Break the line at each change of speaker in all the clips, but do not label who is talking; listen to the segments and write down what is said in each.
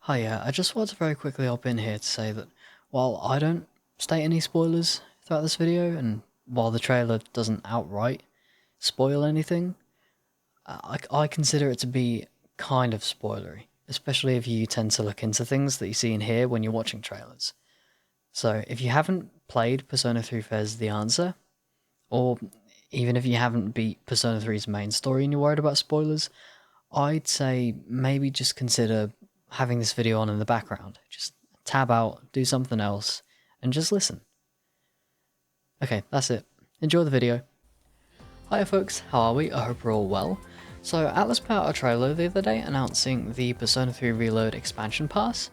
Hiya, I just wanted to very quickly hop in here to say that while I don't state any spoilers throughout this video, and while the trailer doesn't outright spoil anything, I consider it to be kind of spoilery, especially if you tend to look into things that you see and hear when you're watching trailers. So if you haven't played Persona 3 FES The Answer, or even if you haven't beat Persona 3's main story and you're worried about spoilers, I'd say maybe just consider having this video on in the background. Just tab out, do something else, and just listen. Okay, that's it. Enjoy the video. Hiya folks, how are we? I hope we're all well. So Atlas put out a trailer the other day announcing the Persona 3 Reload expansion pass.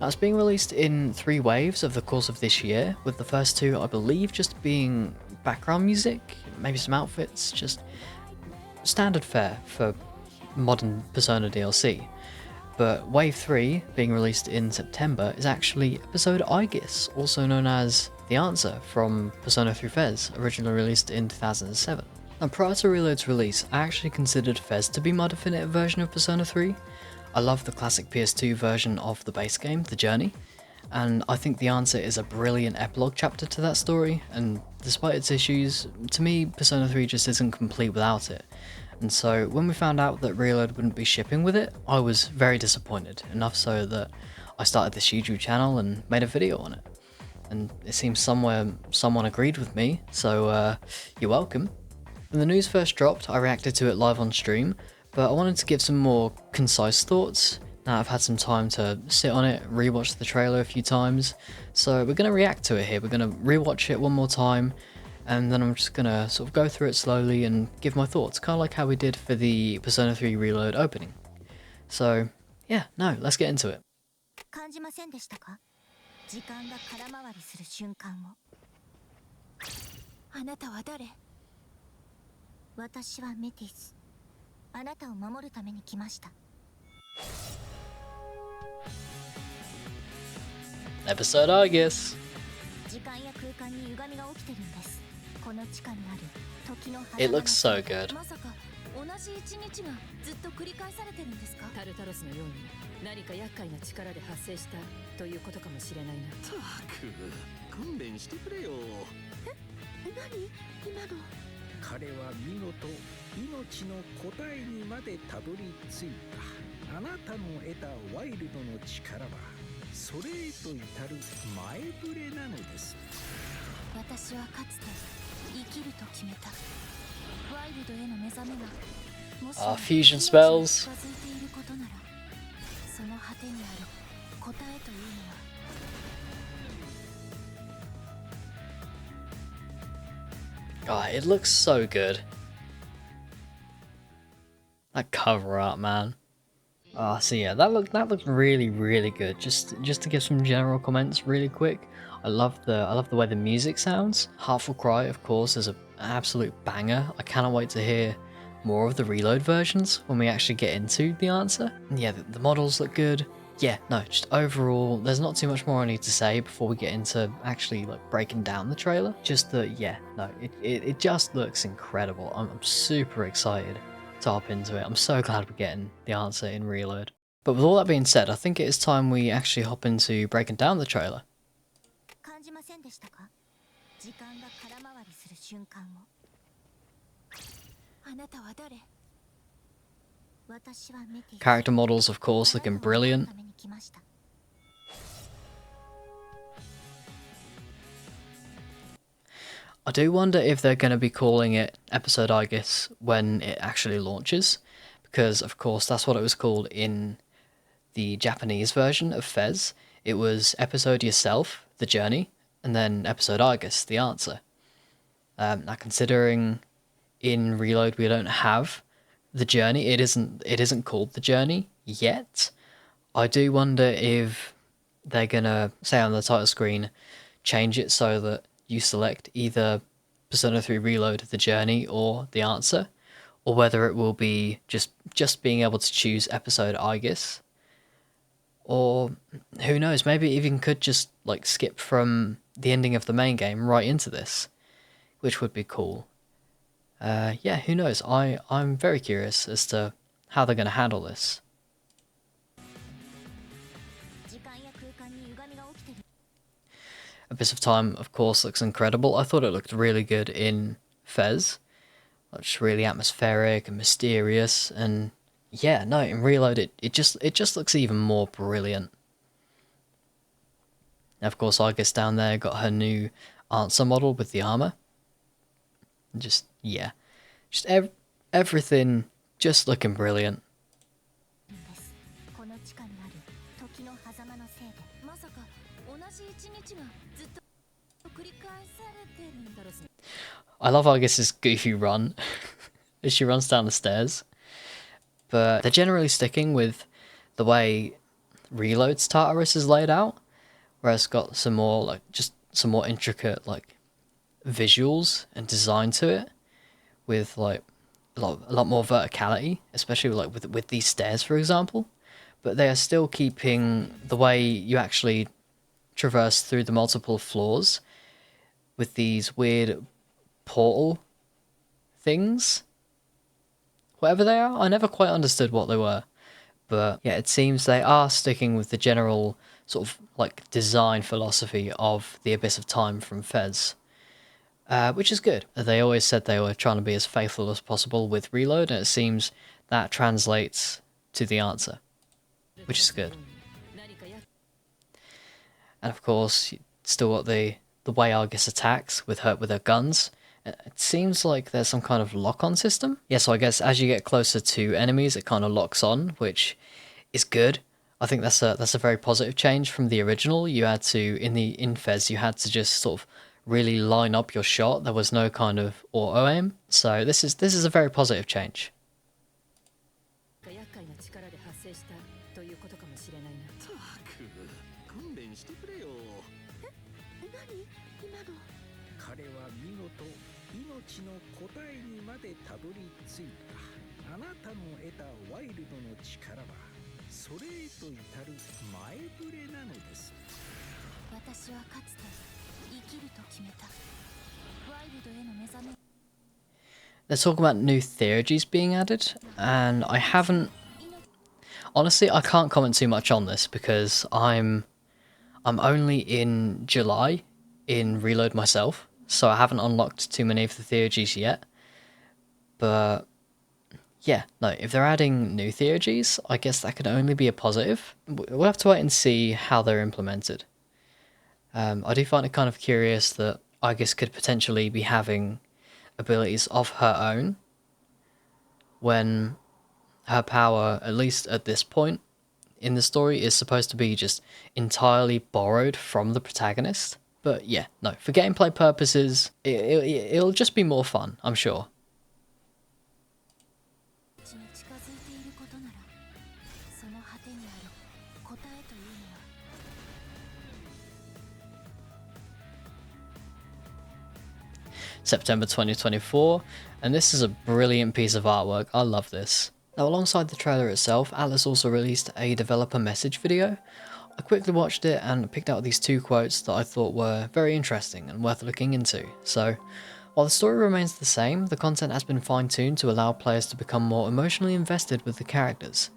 Now it's being released in 3 waves over the course of this year, with the first 2 I believe just being background music, maybe some outfits, just standard fare for modern Persona DLC. But Wave 3, being released in September, is actually episode Aigis, also known as The Answer from Persona 3 FES, originally released in 2007. Now prior to Reload's release, I actually considered FES to be my definitive version of Persona 3. I love the classic PS2 version of the base game, The Journey, and I think The Answer is a brilliant epilogue chapter to that story, and despite its issues, to me Persona 3 just isn't complete without it. And so when we found out that Reload wouldn't be shipping with it, I was very disappointed, enough so that I started this YouTube channel and made a video on it. And it seems somewhere someone agreed with me, so you're welcome. When the news first dropped, I reacted to it live on stream, but I wanted to give some more concise thoughts. Now I've had some time to sit on it, rewatch the trailer a few times, so we're going to react to it here. We're going to rewatch it one more time, and then I'm just gonna sort of go through it slowly and give my thoughts, kind of like how we did for the Persona 3 Reload opening. So yeah, no, let's get into it.
感じませんでしたか？時間が空回りする瞬間を。あなたは誰？私はメティス。あなたを守るために来ました。
Episode Aigis.
時間や空間に歪みが起きてるんです。この地下にある時の
It looks so good.
まさか同じ一日がずっと繰り返されてるんですか？
タルタロスのように何か厄介な力で発生したということかもしれないな。
たく勘弁してくれよ。
何今の？
彼は見事命の答えにまでたどり着いた。あなたの得たワイルドの力はそれへと至る前触れなのです。
私はかつて生きると決めた。ワイルドへの目覚めがもし
fusion spells.
近づいていることなら、その果てにある答えというのは。
Oh, it looks so good. That cover art, man. So yeah, that looked really good. Just to give some general comments really quick. I love the way the music sounds. Heartful Cry, of course, is an absolute banger. I cannot wait to hear more of the Reload versions when we actually get into The Answer. And yeah, the models look good. Yeah, no, just overall, there's not too much more I need to say before we get into actually like breaking down the trailer. Just that, yeah, no, it just looks incredible. I'm super excited to hop into it. I'm so glad we're getting The Answer in Reload. But with all that being said, I think it is time we actually hop into breaking down the trailer.
感じませんでしたか？時間が空回りする瞬間を。あなたは誰？私はメティス。
Character models, of course, looking brilliant. I do wonder if they're going to be calling it Episode Aigis when it actually launches, because of course that's what it was called in the Japanese version of FES. It was Episode Yourself, The Journey, and then Episode Aigis, The Answer. Now considering in Reload we don't have The Journey, it isn't called The Journey yet. I do wonder if they're gonna say on the title screen, change it so that you select either Persona 3 Reload, The Journey, or The Answer, or whether it will be just being able to choose Episode Aigis, or who knows, maybe even could just like skip from the ending of the main game right into this, which would be cool. Yeah, who knows? I'm very curious as to how they're going to handle this. Abyss of Time, of course, looks incredible. I thought it looked really good in S.E.E.S. Just really atmospheric and mysterious, and yeah, no, in Reload it just looks even more brilliant. Now, of course, Aigis down there got her new answer model with the armor. Just yeah, just everything just looking brilliant. I love Aigis' goofy run as she runs down the stairs, but they're generally sticking with the way Reload's Tartarus is laid out, where it's got some more like just some more intricate like visuals and design to it, with like a lot more verticality, especially like with these stairs, for example. But they are still keeping the way you actually traverse through the multiple floors with these weird portal things. Whatever they are, I never quite understood what they were. But yeah, it seems they are sticking with the general sort of like design philosophy of the Abyss of Time from S.E.E.S. Which is good. They always said they were trying to be as faithful as possible with Reload, and it seems that translates to the answer, which is good. And of course, still got the way Aigis attacks with her guns. It seems like there's some kind of lock-on system. Yeah, so I guess as you get closer to enemies, it kind of locks on, which is good. I think that's a very positive change from the original. You had to in S.E.E.S, you had to just sort of really line up your shot. There was no kind of auto aim. So this is a very positive change. Let's talk about new theurgies being added, and I haven't... Honestly, I can't comment too much on this because I'm only in July in Reload myself, so I haven't unlocked too many of the theurgies yet. But yeah, no, if they're adding new theurgies, I guess that could only be a positive. We'll have to wait and see how they're implemented. I do find it kind of curious that Aigis could potentially be having abilities of her own when her power, at least at this point in the story, is supposed to be just entirely borrowed from the protagonist. But yeah, no, for gameplay purposes, it'll just be more fun, I'm sure. September 2024, and this is a brilliant piece of artwork. I love this. Now, alongside the trailer itself, Atlus also released a developer message video. I quickly watched it and picked out these two quotes that I thought were very interesting and worth looking into. So, while the story remains the same, the content has been fine-tuned to allow players to become more emotionally invested with the characters.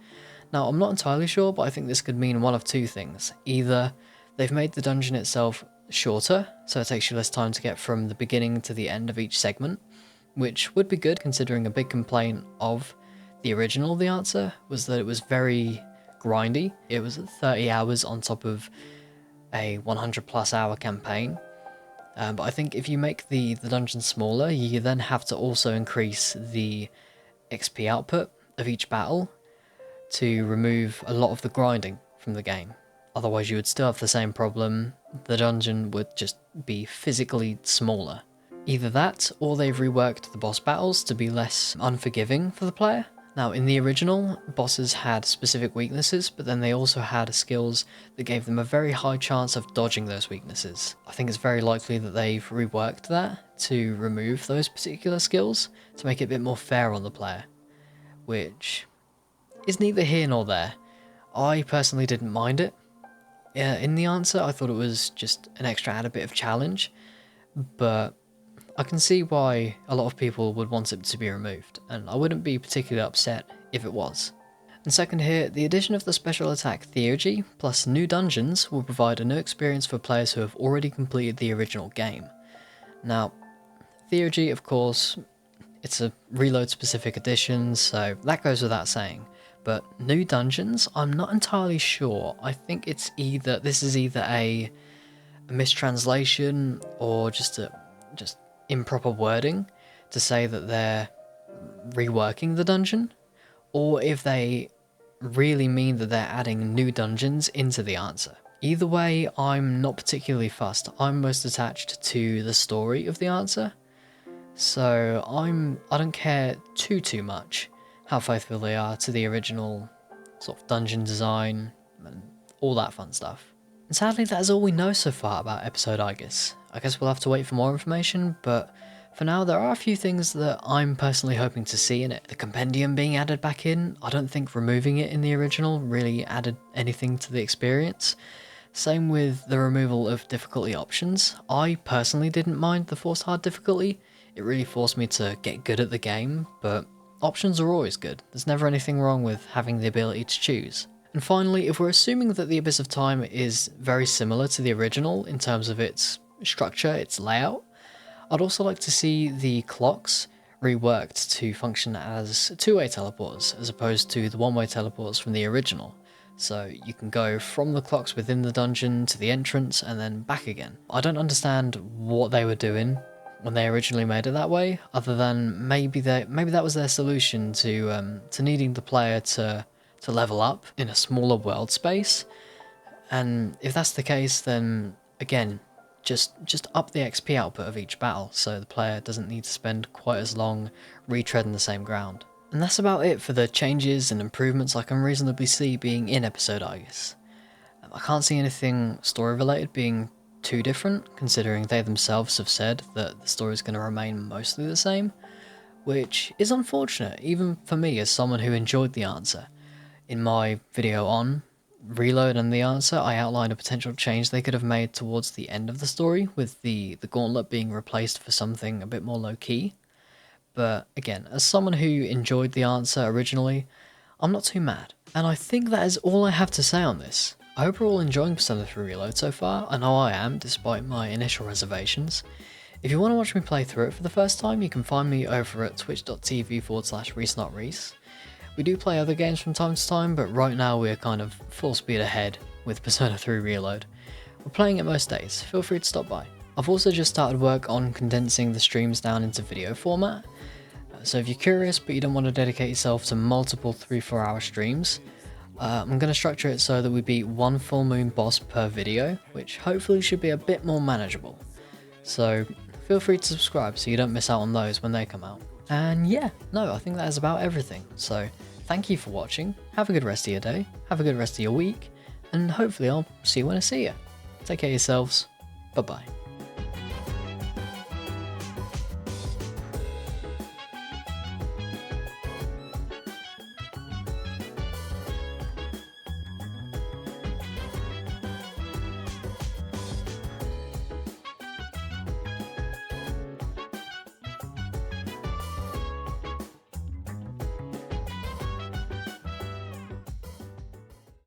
Now, I'm not entirely sure, but I think this could mean one of two things. Either they've made the dungeon itself shorter, so it takes you less time to get from the beginning to the end of each segment, which would be good considering a big complaint of the original The Answer was that it was very grindy. It was 30 hours on top of a 100 plus hour campaign. But I think if you make the dungeon smaller, you then have to also increase the XP output of each battle to remove a lot of the grinding from the game. Otherwise you would still have the same problem. The dungeon would just be physically smaller. Either that, or they've reworked the boss battles to be less unforgiving for the player. Now, in the original, bosses had specific weaknesses, but then they also had skills that gave them a very high chance of dodging those weaknesses. I think it's very likely that they've reworked that to remove those particular skills to make it a bit more fair on the player, which is neither here nor there. I personally didn't mind it. In The Answer, I thought it was just an extra added bit of challenge, but I can see why a lot of people would want it to be removed, and I wouldn't be particularly upset if it was. And second here, the addition of the special attack Theurgy plus new dungeons will provide a new experience for players who have already completed the original game. Now, Theurgy, of course, it's a reload specific edition, so that goes without saying. But new dungeons, I'm not entirely sure. I think this is either a mistranslation or just improper wording to say that they're reworking the dungeon, or if they really mean that they're adding new dungeons into the answer. Either way, I'm not particularly fussed. I'm most attached to the story of the answer, so I don't care too much how faithful they are to the original sort of dungeon design and all that fun stuff. And sadly, that is all we know so far about episode Aigis. I guess we'll have to wait for more information, but for now, there are a few things that I'm personally hoping to see in it. The compendium being added back in, I don't think removing it in the original really added anything to the experience. Same with the removal of difficulty options. I personally didn't mind the forced hard difficulty. It really forced me to get good at the game, but options are always good. There's never anything wrong with having the ability to choose. And finally, if we're assuming that the Abyss of Time is very similar to the original in terms of its structure, its layout, I'd also like to see the clocks reworked to function as two-way teleports as opposed to the one-way teleports from the original. So you can go from the clocks within the dungeon to the entrance and then back again. I don't understand what they were doing when they originally made it that way, other than maybe that was their solution to needing the player to level up in a smaller world space. And if that's the case, then again, just up the XP output of each battle so the player doesn't need to spend quite as long retreading the same ground. And that's about it for the changes and improvements I can reasonably see being in episode Aigis. I can't see anything story related being too different, considering they themselves have said that the story is going to remain mostly the same, which is unfortunate even for me as someone who enjoyed the answer. In my video on Reload and the answer, I outlined a potential change they could have made towards the end of the story, with the gauntlet being replaced for something a bit more low-key. But again, as someone who enjoyed the answer originally, I'm not too mad. And I think that is all I have to say on this. I hope you're all enjoying Persona 3 Reload so far. I know I am, despite my initial reservations. If you want to watch me play through it for the first time, you can find me over at twitch.tv/ReeceNotRyhs. We do play other games from time to time, but right now we're kind of full speed ahead with Persona 3 Reload. We're playing it most days, feel free to stop by. I've also just started work on condensing the streams down into video format, so if you're curious but you don't want to dedicate yourself to multiple 3-4 hour streams, I'm going to structure it so that we beat one full moon boss per video, which hopefully should be a bit more manageable. So feel free to subscribe so you don't miss out on those when they come out. And yeah, no, I think that is about everything. So thank you for watching, have a good rest of your day, have a good rest of your week, and hopefully I'll see you when I see you. Take care of yourselves, bye bye.